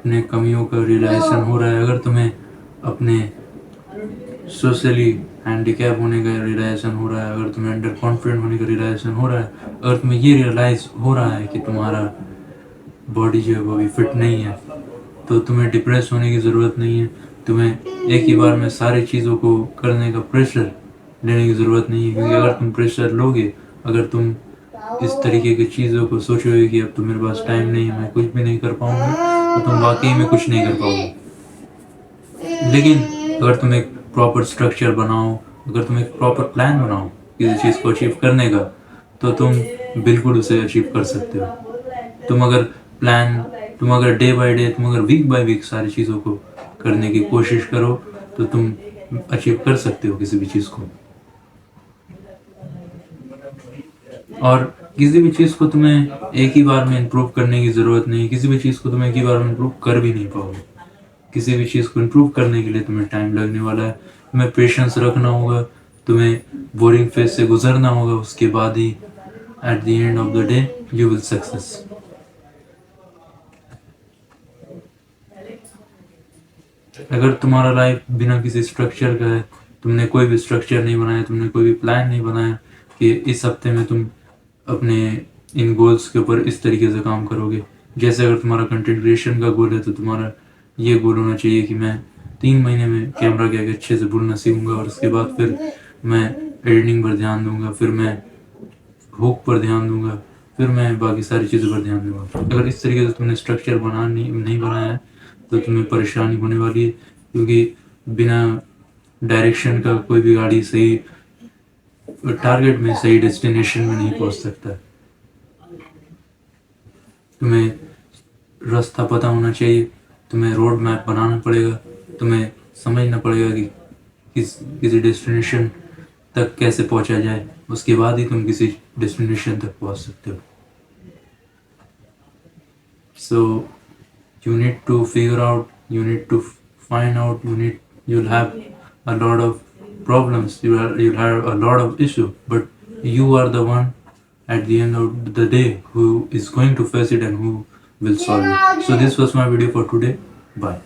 अपने कमियों का रियलाइजेशन हो रहा है, अगर तुम्हें अपने सोशली हैंडीकैप होने का रियलाइजेशन हो रहा है, अगर तुम्हें अंडर कॉन्फिडेंट होने का रियलाइजेशन हो रहा है, अगर तुम्हें ये रियलाइज हो रहा है कि तुम्हारा बॉडी जो है वो अभी फिट नहीं है, तो तुम्हें डिप्रेस होने की ज़रूरत नहीं है। तुम्हें एक ही बार में सारी चीज़ों को करने का प्रेशर लेने की ज़रूरत नहीं है, क्योंकि अगर तुम प्रेशर लोगे, अगर तुम इस तरीके की चीज़ों को सोचोगे कि अब तो मेरे पास टाइम नहीं है, मैं कुछ भी नहीं कर पाऊंगा, तो तुम वाकई में कुछ नहीं कर पाओगे। लेकिन अगर तुम एक प्रॉपर स्ट्रक्चर बनाओ, अगर तुम एक प्रॉपर प्लान बनाओ किसी चीज़ को अचीव करने का, तो तुम बिल्कुल उसे अचीव कर सकते हो। तुम अगर डे बाय डे, तुम अगर वीक बाय वीक सारी चीज़ों को करने की कोशिश करो, तो तुम अचीव कर सकते हो किसी भी चीज़ को। और किसी भी चीज़ को तुम्हें एक ही बार में इम्प्रूव करने की ज़रूरत नहीं, किसी भी चीज़ को तुम एक ही बार में इम्प्रूव कर भी नहीं पाओगे। किसी भी चीज़ को इम्प्रूव करने के लिए तुम्हें टाइम लगने वाला है, तुम्हें पेशेंस रखना होगा, तुम्हें बोरिंग फेज से गुजरना होगा, उसके बाद ही at the end of the day you will success. अगर तुम्हारा लाइफ बिना किसी स्ट्रक्चर का है, तुमने कोई भी स्ट्रक्चर नहीं बनाया, तुमने कोई भी प्लान नहीं बनाया कि इस हफ्ते में तुम अपने इन गोल्स के ऊपर इस तरीके से काम करोगे। जैसे अगर तुम्हारा कंटेंट क्रिएशन का गोल है, तो तुम्हारा ये गोल होना चाहिए कि मैं 3 महीने में कैमरा के आगे अच्छे से बोलना सीखूंगा, और उसके बाद फिर मैं एडिटिंग पर ध्यान दूंगा, फिर मैं हुक पर ध्यान दूंगा, फिर मैं बाकी सारी चीज़ों पर ध्यान दूंगा। अगर इस तरीके से तुमने स्ट्रक्चर नहीं बनाया है, तो तुम्हें परेशानी होने वाली है, क्योंकि बिना डायरेक्शन का कोई भी गाड़ी सही टारगेट में, सही डेस्टिनेशन में नहीं पहुंच सकता। तुम्हें रास्ता पता होना चाहिए, तुम्हें रोड मैप बनाना पड़ेगा, तुम्हें समझना पड़ेगा कि किसी डेस्टिनेशन तक कैसे पहुंचा जाए, उसके बाद ही तुम किसी डेस्टिनेशन तक पहुंच सकते हो। सो you need to figure out, you need to find out, you'll have a lot of problems, you'll have a lot of issue, but you are the one at the end of the day who is going to face it and who will solve it. So this was my video for today. Bye.